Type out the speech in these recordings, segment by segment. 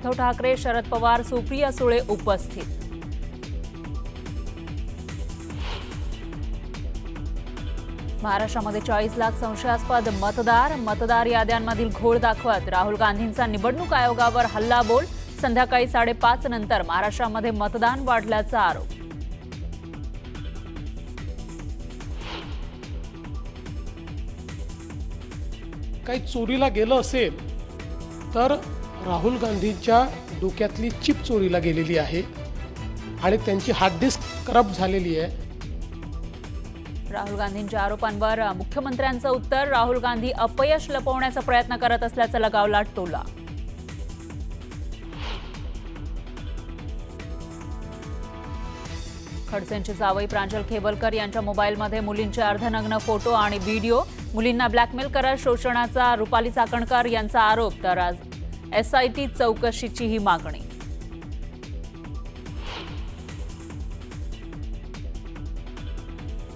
उद्धव ठाकरे, शरद पवार, सुप्रिया सुळे उपस्थित. महाराष्ट्रामध्ये 40 लाख संशयास्पद मतदार याद्यांमधील घोळ दाखवत राहुल गांधींचा निवडणूक आयोगावर हल्लाबोल. संध्याकाळी 5:30 नंतर महाराष्ट्रामध्ये मतदान वाढल्याचा आरोप. काही चोरीला गेलं असेल तर राहुल गांधींच्या डोक्यातली चिप चोरीला गेलेली आहे आणि त्यांची हार्ड डिस्क करप्ट झालेली आहे. राहुल गांधींच्या आरोपांवर मुख्यमंत्र्यांचं उत्तर. राहुल गांधी अपयश लपवण्याचा प्रयत्न करत असल्याचा लगावला टोला. खडसेंचे जावई प्रांजल खेबलकर यांच्या मोबाईलमध्ये मुलींचे अर्धनग्न फोटो आणि व्हिडिओ. मुलींना ब्लॅकमेल करत शोषणाचा रुपाली चाकणकर यांचा आरोप. तर आज SIT चौकशीचीही मागणी.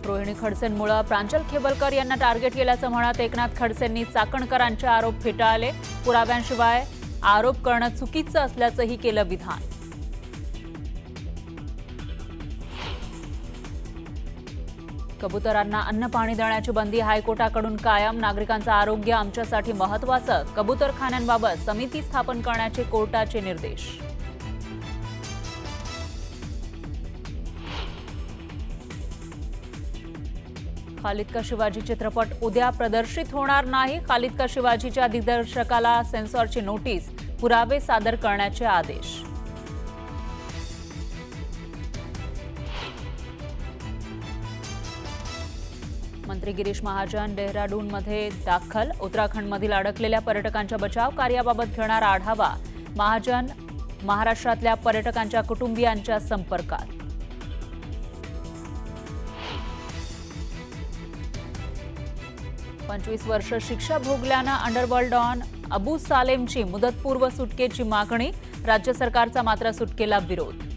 रोहिणी खडसेंमुळे प्रांजल खेबलकर यांना टार्गेट केल्याचं म्हणत एकनाथ खडसेंनी चाकणकरांचे आरोप फेटाळले. पुराव्यांशिवाय आरोप करणं चुकीचं असल्याचंही केलं विधान. कबुतरांना अन्न पाणी देण्याची बंदी हायकोर्टाकडून कायम. नागरिकांचं आरोग्य आमच्यासाठी महत्त्वाचं. कबुतरखान्यांबाबत समिती स्थापन करण्याचे कोर्टाचे निर्देश. खालिद का शिवाजी चित्रपट उद्या प्रदर्शित होणार नाही. खालिद का शिवाजीच्या दिग्दर्शकाला सेन्सॉरची नोटीस. पुरावे सादर करण्याचे आदेश. मंत्री गिरीश महाजन डेहराडूनमध्ये दाखल. उत्तराखंडमधील अडकलेल्या पर्यटकांच्या बचाव कार्याबाबत घेणार आढावा. महाजन महाराष्ट्रातल्या पर्यटकांच्या कुटुंबियांच्या संपर्कात. पंचवीस वर्ष शिक्षा भोगल्यानं अंडरवर्ल्ड डॉन अबू सालेमची मुदतपूर्व सुटकेची मागणी. राज्य सरकारचा मात्र सुटकेला विरोध.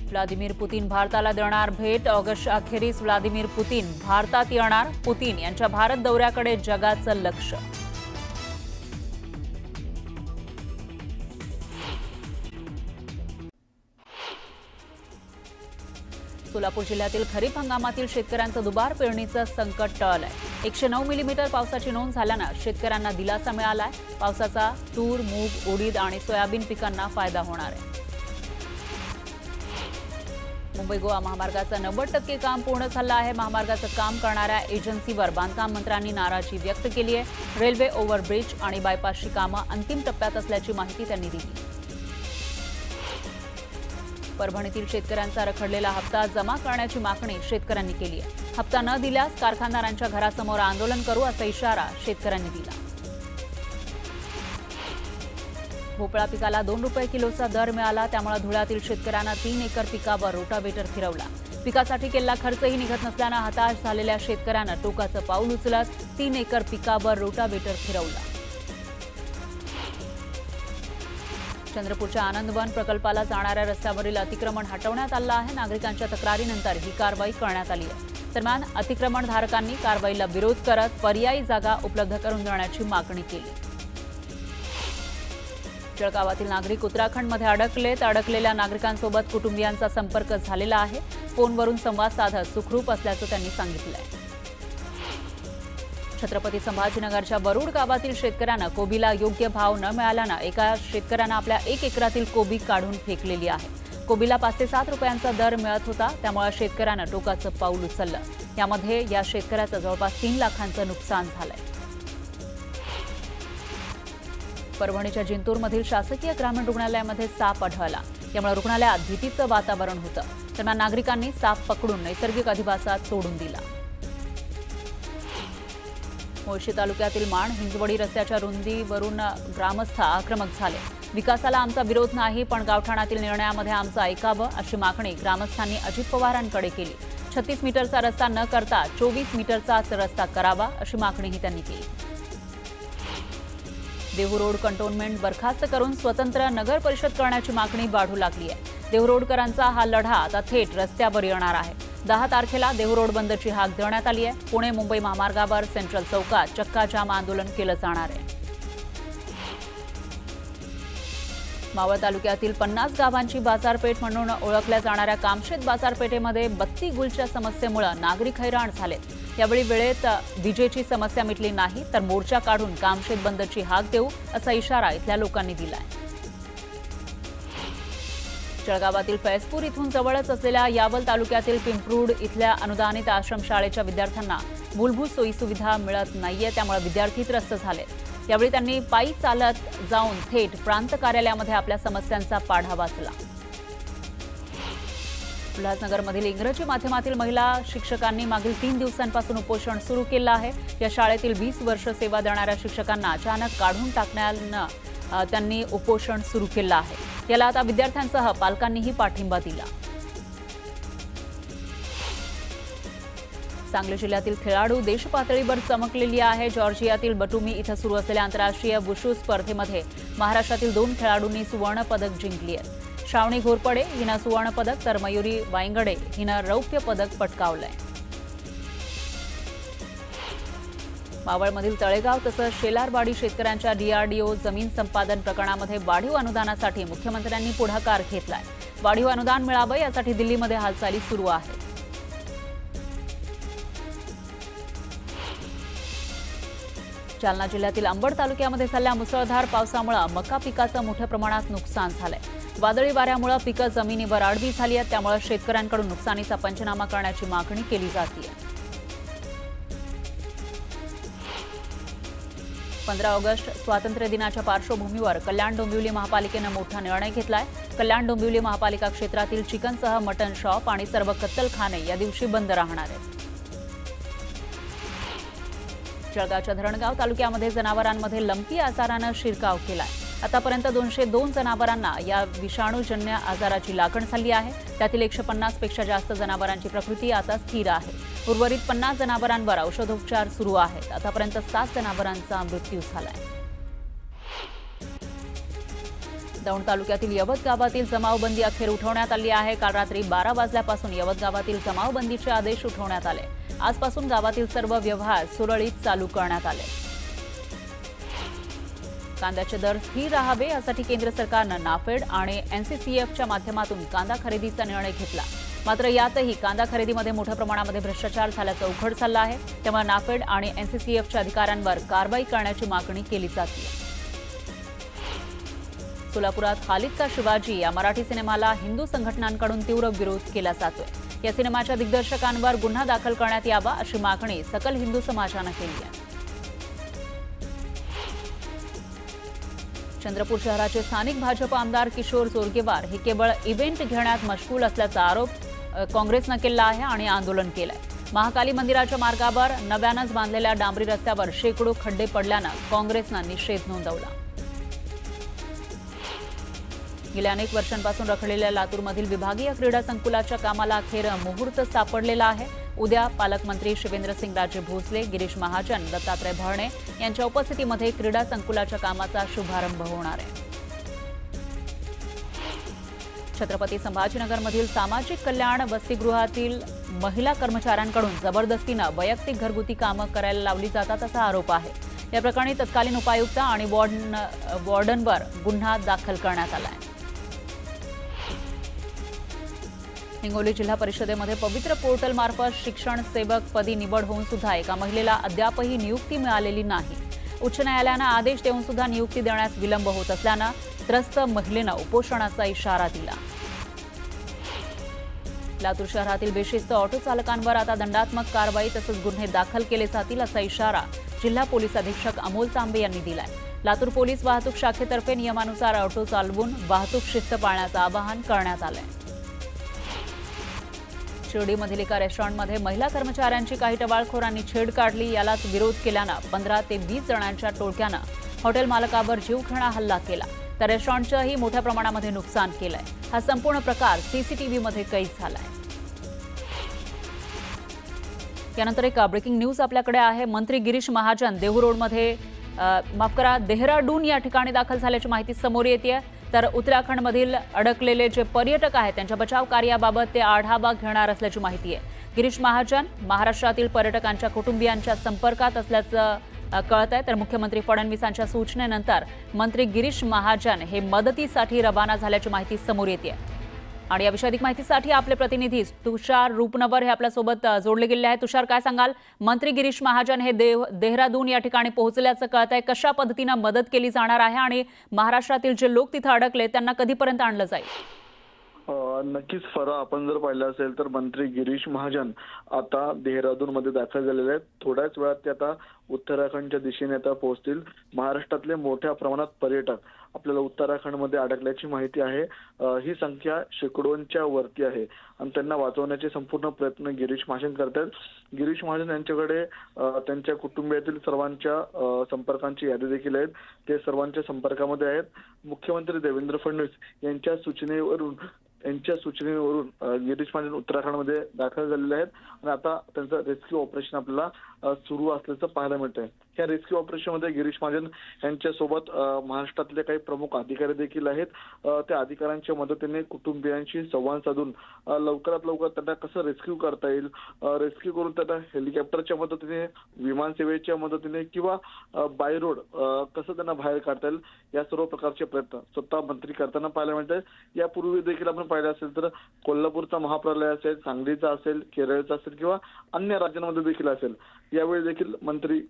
व्लादिमीर पुतीन भारताला देणार भेट. ऑगस्ट अखेरीस व्लादिमीर पुतीन भारतात येणार. पुतीन यांच्या भारत दौऱ्याकडे जगाचं लक्ष. सोलापूर जिल्ह्यातील खरीप हंगामातील शेतकऱ्यांचं दुबार पेरणीचं संकट टळलंय. 109 मिलीमीटर पावसाची नोंद झाल्यानं शेतकऱ्यांना दिलासा मिळालाय. पावसाचा तूर, मूग, उडीद आणि सोयाबीन पिकांना फायदा होणार आहे. मुंबई गोवा महामार्गाचं 90% काम पूर्ण झालं आहे. महामार्गाचं काम करणाऱ्या एजन्सीवर बांधकाम मंत्र्यांनी नाराजी व्यक्त केली आहे. रेल्वे ओव्हरब्रिज आणि बायपासची कामं अंतिम टप्प्यात असल्याची माहिती त्यांनी दिली. परभणीतील शेतकऱ्यांचा रखडलेला हप्ता जमा करण्याची मागणी शेतकऱ्यांनी केली आहे. हप्ता न दिल्यास कारखानदारांच्या घरासमोर आंदोलन करू असा इशारा शेतकऱ्यांनी दिला. भोपळा पिकाला 2 रुपये किलोचा दर मिळाला. त्यामुळे धुळ्यातील शेतकऱ्यांना 3 एकर पिकावर रोटावेटर फिरवला. पिकासाठी केलेला खर्चही निघत नसल्यानं हताश झालेल्या शेतकऱ्यानं टोकाचं पाऊल उचलत 3 एकर पिकावर रोटावेटर फिरवला. चंद्रपूरच्या आनंदवन प्रकल्पाला जाणाऱ्या रस्त्यावरील अतिक्रमण हटवण्यात आलं आहे. नागरिकांच्या तक्रारीनंतर ही कारवाई करण्यात आली आहे. दरम्यान अतिक्रमणधारकांनी कारवाईला विरोध करत पर्यायी जागा उपलब्ध करून देण्याची मागणी केली. जळगावातील नागरिक उत्तराखंडमध्ये अडकलेत. अडकलेल्या नागरिकांसोबत कुटुंबियांचा संपर्क झालेला आहे. फोनवरून संवाद साधत सुखरूप असल्याचं त्यांनी सांगितलंय. छत्रपती संभाजीनगरच्या वरुड गावातील शेतकऱ्यांना कोबीला योग्य भाव न मिळाल्यानं एका शेतकऱ्यानं आपल्या 1 एकरातील कोबी काढून फेकलेली आहे. कोबीला 5 ते 7 रुपयांचा दर मिळत होता. त्यामुळे शेतकऱ्यानं टोकाचं पाऊल उचललं. यामध्ये या शेतकऱ्याचं जवळपास 3 लाखांचं नुकसान झालंय. परभणीच्या जिंतूरमधील शासकीय ग्रामीण रुग्णालयामध्ये साप आढळला. यामुळे रुग्णालयात भीतीचं वातावरण होतं. दरम्यान नागरिकांनी साप पकडून नैसर्गिक अधिवासात सोडून दिला. मुळशी तालुक्यातील माण हिंजवडी रस्त्याच्या रुंदीवरून ग्रामस्थ आक्रमक झाले. विकासाला आमचा विरोध नाही, पण गावठाणातील निर्णयामध्ये आमचं ऐकावं अशी मागणी ग्रामस्थांनी अजित पवारांकडे केली. 36 मीटरचा रस्ता न करता 24 मीटरचाच रस्ता करावा अशी मागणीही त्यांनी केली. देहू कंटोन्मेंट बरखास्त करून स्वतंत्र नगर परिषद करण्याची मागणी वाढू लागली आहे. देहू रोडकरांचा हा लढा आता थेट रस्त्यावर येणार आहे. 10 तारखेला देहू रोड बंदची हाक देण्यात आली आहे. पुणे मुंबई महामार्गावर सेंट्रल चौकात चक्काजाम आंदोलन केलं जाणार आहे. मावळ तालुक्यातील 50 गावांची बाजारपेठ म्हणून ओळखल्या जाणाऱ्या कामशेत बाजारपेठेमध्ये बत्ती गुलच्या समस्येमुळे नागरिक हैराण झालेत. यावेळी वेळेत विजेची समस्या मिटली नाही तर मोर्चा काढून कामशेत बंदची हाक देऊ असा इशारा इथल्या लोकांनी दिलाय. जळगावातील फैजपूर इथून जवळच असलेल्या यावल तालुक्यातील पिंपरूड इथल्या अनुदानित आश्रमशाळेच्या विद्यार्थ्यांना मूलभूत सोयीसुविधा मिळत नाहीये, त्यामुळे विद्यार्थी त्रस्त झालेत. यावेळी त्यांनी पायी चालत जाऊन थेट प्रांत कार्यालयामध्ये आपल्या समस्यांचा पाढा वाचला. उल्हासनगरमधील इंग्रजी माध्यमातील महिला शिक्षकांनी मागील 3 दिवसांपासून उपोषण सुरू केलं आहे. या शाळेतील 20 वर्ष सेवा देणाऱ्या शिक्षकांना अचानक काढून टाकण्यानं त्यांनी उपोषण सुरू केलं आहे. याला आता विद्यार्थ्यांसह पालकांनीही पाठिंबा दिला. सांगली जिल्ह्यातील खेळाडू देशपातळीवर चमकलेली आहे. जॉर्जियातील बटुमी इथं सुरू असलेल्या आंतरराष्ट्रीय वुशू स्पर्धेमध्ये महाराष्ट्रातील 2 खेळाडूंनी सुवर्ण पदक जिंकली आहे. श्रावणी घोरपडे हिनं सुवर्ण पदक तर मयुरी वायंगडे हिनं रौप्य पदक पटकावलंय. मावळमधील तळेगाव तसंच शेलारवाडी शेतकऱ्यांच्या डीआरडीओ जमीन संपादन प्रकरणामध्ये वाढीव अनुदानासाठी मुख्यमंत्र्यांनी पुढाकार घेतलाय. वाढीव अनुदान मिळावं यासाठी दिल्लीमध्ये हालचाली सुरू आहेत. जालना जिल्ह्यातील अंबड तालुक्यामध्ये झालेल्या मुसळधार पावसामुळे मका पिकाचं मोठ्या प्रमाणात नुकसान झालंय. वादळी वाऱ्यामुळे पिकं जमिनीवर आडवी झाली आहेत, त्यामुळे शेतकऱ्यांकडून नुकसानीचा पंचनामा करण्याची मागणी केली जाते. 15 ऑगस्ट स्वातंत्र्य दिनाच्या पार्श्वभूमीवर कल्याण डोंबिवली महापालिकेनं मोठा निर्णय घेतलाय. कल्याण डोंबिवली महापालिका क्षेत्रातील चिकनसह मटन शॉप आणि सर्व कत्तलखाने या दिवशी बंद राहणार आहेत. जळगावच्या धरणगाव तालुक्यामध्ये जनावरांमध्ये लंपी आजारानं शिरकाव केलाय. आतापर्यंत 202 जनावरांना या विषाणूजन्य आजाराची लागण झाली आहे. त्यातील 150 पेक्षा जास्त जनावरांची प्रकृती आता स्थिर आहे. उर्वरित 50 जनावरांवर औषधोपचार सुरू आहेत. आतापर्यंत 7 जनावरांचा मृत्यू झालाय. दौंड तालुक्यातील यवत गावातील जमावबंदी अखेर उठवण्यात आली आहे. काल रात्री 12 वाजल्यापासून यवत गावातील जमावबंदीचे आदेश उठवण्यात आले. आजपासून गावातील सर्व व्यवहार सुरळीत चालू करण्यात आले. कांद्याचे दर स्थिर राहावे यासाठी केंद्र सरकारनं नाफेड आणि एनसीसीएफच्या माध्यमातून कांदा खरेदीचा निर्णय घेतला. मात्र यातही कांदा खरेदीमध्ये मोठ्या प्रमाणामध्ये भ्रष्टाचार झाल्याचं उघड झालं आहे. त्यामुळे नाफेड आणि एनसीसीएफच्या अधिकाऱ्यांवर कारवाई करण्याची मागणी केली जाते. सोलापुरात खालिद का शिवाजी या मराठी सिनेमाला हिंदू संघटनांकडून तीव्र विरोध केला जातोय. या सिनेमाच्या दिग्दर्शकांवर गुन्हा दाखल करण्यात यावा अशी मागणी सकल हिंदू समाजानं केली आहे. चंद्रपूर शहराचे स्थानिक भाजप आमदार किशोर जोरगेवार हे केवळ इव्हेंट घेण्यात मशगूल असल्याचा आरोप काँग्रेसनं केला आहे आणि आंदोलन केलंय. महाकाली मंदिराच्या मार्गावर नव्यानंच बांधलेल्या डांबरी रस्त्यावर शेकडो खड्डे पडल्यानं काँग्रेसनं निषेध नोंदवला. गेल्या अनेक वर्षांपासून रखडलेल्या लातूरमधील विभागीय क्रीडा संकुलाच्या कामाला अखेर मुहूर्त सापडलेला आहे. उद्या पालकमंत्री शिवेंद्रसिंगराजे भोसले, गिरीश महाजन, दत्तात्रय भरणे यांच्या उपस्थितीमध्ये क्रीडा संकुलाच्या कामाचा शुभारंभ होणार आहे. छत्रपती संभाजीनगरमधील सामाजिक कल्याण वसतिगृहातील महिला कर्मचाऱ्यांकडून जबरदस्तीनं वैयक्तिक घरगुती कामं करायला लावली जातात असा आरोप आहे. या प्रकरणी तत्कालीन उपायुक्त आणि वॉर्डनवर गुन्हा दाखल करण्यात आला आहे. हिंगोली जिल्हा परिषदेमध्ये पवित्र पोर्टल मार्फत शिक्षण सेवक पदी निवड होऊन सुद्धा एका महिलेला अद्यापही नियुक्ती मिळालेली नाही. उच्च न्यायालयानं आदेश देऊन सुद्धा नियुक्ती देण्यास विलंब होत असल्यानं त्रस्त महिलेनं उपोषणाचा इशारा दिला. लातूर शहरातील बेशिस्त ऑटो चालकांवर आता दंडात्मक कारवाई तसंच गुन्हे दाखल केले जातील असा इशारा जिल्हा पोलीस अधीक्षक अमोल तांबे यांनी दिलाय. लातूर पोलीस वाहतूक शाखेतर्फे नियमानुसार ऑटो चालवून वाहतूक शिस्त पाळण्याचं आवाहन करण्यात आलंय. शिर्डीमधील एका रेस्टॉरंटमध्ये महिला कर्मचाऱ्यांची काही टवाळखोरांनी छेड काढली. यालाच विरोध केल्यानं 15 ते 20 जणांच्या टोळक्यानं हॉटेल मालकावर जीवघेणा हल्ला केला. त्या रेस्टॉरंटचंही मोठ्या प्रमाणामध्ये नुकसान केलंय. हा संपूर्ण प्रकार सीसीटीव्हीमध्ये कैद झालाय. यानंतर एक ब्रेकिंग न्यूज आपल्याकडे आहे. मंत्री गिरीश महाजन देहू रोडमध्ये देहराडून या ठिकाणी दाखल झाल्याची माहिती समोर येते. तर उत्तराखंडमधील अडकलेले जे पर्यटक आहेत त्यांच्या बचाव कार्याबाबत ते आढावा घेणार असल्याची माहिती आहे. गिरीश महाजन महाराष्ट्रातील पर्यटकांच्या कुटुंबियांच्या संपर्कात असल्याचं कळत आहे. तर मुख्यमंत्री फडणवीसांच्या सूचनेनंतर मंत्री गिरीश महाजन हे मदतीसाठी रवाना झाल्याची माहिती समोर येते. आणि याविषयी अधिक माहितीसाठी आपले प्रतिनिधी तुषार रूपनवर हे आपल्यासोबत जोडले गेले आहेत. तुषार, काय सांगाल? मंत्री गिरीश महाजन हे देहरादून या ठिकाणी पोहोचल्याचं कळत आहे. कशा पद्धतीनं मदत केली जाणार आहे आणि महाराष्ट्रातील जे लोक तिथे अडकले त्यांना कधीपर्यंत आणलं जाईल? नक्कीच फरा, आपण जर पाहिलं असेल तर मंत्री गिरीश महाजन आता देहरादून मध्ये दाखल झालेले आहेत. थोड्याच वेळात ते आता उत्तराखंडच्या दिशेने आता पोहोचतील. महाराष्ट्रातले मोठ्या प्रमाणात पर्यटक आपल्याला उत्तराखंडमध्ये अडकल्याची माहिती आहे. ही संख्या शेकडोंच्या वरती आहे आणि त्यांना वाचवण्याचे संपूर्ण प्रयत्न गिरीश महाजन करतात. गिरीश महाजन यांच्याकडे त्यांच्या कुटुंबियातील सर्वांच्या संपर्कांची यादी देखील आहेत. ते सर्वांच्या संपर्कामध्ये आहेत. मुख्यमंत्री देवेंद्र फडणवीस यांच्या सूचनेवरून गिरीश महाजन उत्तराखंडमध्ये दाखल झालेले आहेत आणि आता त्यांचं रेस्क्यू ऑपरेशन आपल्याला सुरू असल्याचं पाहायला मिळतंय. या रेस्क्यू ऑपरेशनमध्ये गिरीश महाजन यांच्यासोबत महाराष्ट्रातले काही प्रमुख अधिकारी देखील आहेत. त्या अधिकाऱ्यांच्या मदतीने कुटुंबियांशी संवाद साधून लवकरात लवकर त्यांना कसं रेस्क्यू करता येईल, रेस्क्यू करून त्यांना हेलिकॉप्टरच्या मदतीने, विमान सेवेच्या मदतीने किंवा बाय रोड कसं त्यांना बाहेर काढता येईल, या सर्व प्रकारचे प्रयत्न स्वतः मंत्री करताना पाहायला मिळत आहेत. यापूर्वी देखील आपण पाहिलं असेल तर कोल्हापूरचा महाप्रलय असेल, सांगलीचा असेल, केरळचा असेल किंवा अन्य राज्यांमध्ये देखील असेल, यावेळी देखील मंत्री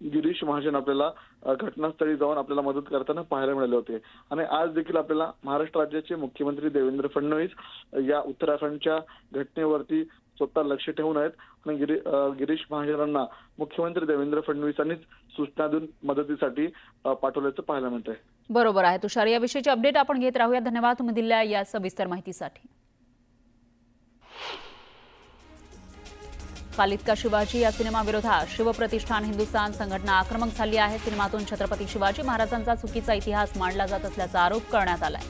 गिरीश महाजन आपल्याला घटनास्थळी जाऊन आपल्याला मदत करताना पाहायला मिळाले होते. आणि आज देखील आपल्याला महाराष्ट्र राज्याचे मुख्यमंत्री देवेंद्र फडणवीस या उत्तराखंडच्या घटनेवरती स्वतः लक्ष ठेवून आहेत आणि गिरीश महाजनांना मुख्यमंत्री देवेंद्र फडणवीसांनीच सूचना देऊन मदतीसाठी पाठवल्याचं पाहायला मिळत आहे. बरोबर आहे तुषार, याविषयीची अपडेट आपण घेत राहूया. धन्यवाद तुम्ही दिलेल्या या सविस्तर माहितीसाठी. खालिद का शिवाजी या सिनेमाविरोधात शिवप्रतिष्ठान हिंदुस्थान संघटना आक्रमक झाली आहे. सिनेमातून छत्रपती शिवाजी महाराजांचा चुकीचा इतिहास मांडला जात असल्याचा आरोप करण्यात आलाय.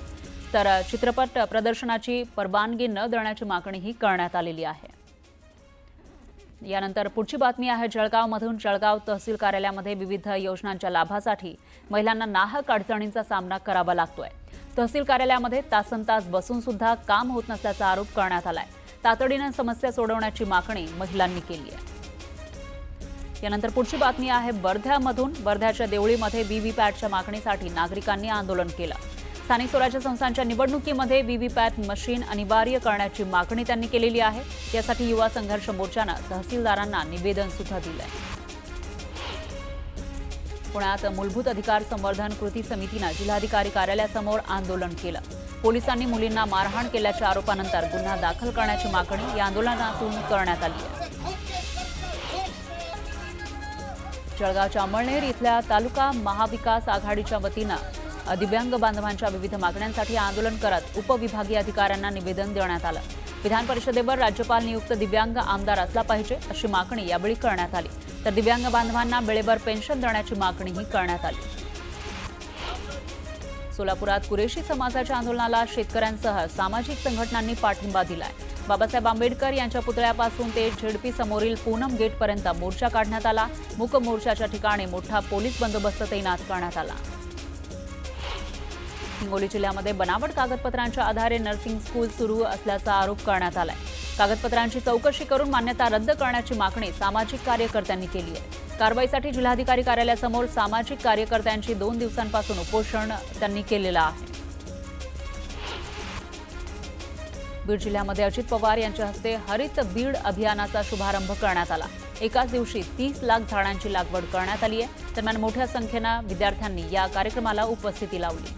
तर चित्रपट प्रदर्शनाची परवानगी न देण्याची मागणीही करण्यात आलेली आहे. यानंतर पुढची बातमी आहे जळगावमधून. जळगाव तहसील कार्यालयामध्ये विविध योजनांच्या लाभासाठी महिलांना नाहक अडचणींचा सामना करावा लागतोय. तहसील कार्यालयामध्ये तासनतास बसून सुद्धा काम होत नसल्याचा आरोप करण्यात आलाय. तातडीने समस्या सोडवण्याची मागणी महिलांनी केली आहे. यानंतर पुढची बातमी आहे वर्ध्यामधून. वर्ध्याच्या देवळीमध्ये व्हीव्हीपॅटच्या मागणीसाठी नागरिकांनी आंदोलन केलं. स्थानिक स्वराज्य संस्थांच्या निवडणुकीमध्ये व्हीव्हीपॅट मशीन अनिवार्य करण्याची मागणी त्यांनी केलेली आहे. यासाठी युवा संघर्ष मोर्चानं तहसीलदारांना निवेदन सुद्धा दिलंय. पुण्यात मूलभूत अधिकार संवर्धन कृती समितीनं जिल्हाधिकारी कार्यालयासमोर आंदोलन केलं. पोलिसांनी मुलींना मारहाण केल्याच्या आरोपानंतर गुन्हा दाखल करण्याची मागणी या आंदोलनातून करण्यात आली आहे. जळगावच्या अमळनेर इथल्या तालुका महाविकास आघाडीच्या वतीनं दिव्यांग बांधवांच्या विविध मागण्यांसाठी आंदोलन करत उपविभागीय अधिकाऱ्यांना निवेदन देण्यात आलं. विधान परिषदेवर राज्यपाल नियुक्त दिव्यांग आमदार असला पाहिजे अशी मागणी यावेळी करण्यात आली. तर दिव्यांग बांधवांना वेळेवर पेन्शन देण्याची मागणीही करण्यात आली. सोलापुरात कुरेशी समाजाच्या आंदोलनाला शेतकऱ्यांसह सामाजिक संघटनांनी पाठिंबा दिलाय. बाबासाहेब आंबेडकर यांच्या पुतळ्यापासून ते झेडपी समोरील पूनम गेटपर्यंत मोर्चा काढण्यात आला. मूक मोर्चाच्या ठिकाणी मोठा पोलीस बंदोबस्त तैनात करण्यात आला. हिंगोली जिल्ह्यामध्ये बनावट कागदपत्रांच्या आधारे नर्सिंग स्कूल सुरू असल्याचा आरोप करण्यात आलाय. कागदपत्रांची चौकशी करून मान्यता रद्द करण्याची मागणी सामाजिक कार्यकर्त्यांनी केली आहे. कारवाईसाठी जिल्हाधिकारी कार्यालयासमोर सामाजिक कार्यकर्त्यांची 2 दिवसांपासून उपोषण त्यांनी केलेलं आहे. बीड जिल्ह्यामध्ये अजित पवार यांच्या हस्ते हरित बीड अभियानाचा शुभारंभ करण्यात आला. एकाच दिवशी 30 लाख झाडांची लागवड करण्यात आली आहे. दरम्यान मोठ्या संख्येनं विद्यार्थ्यांनी या कार्यक्रमाला उपस्थिती लावली.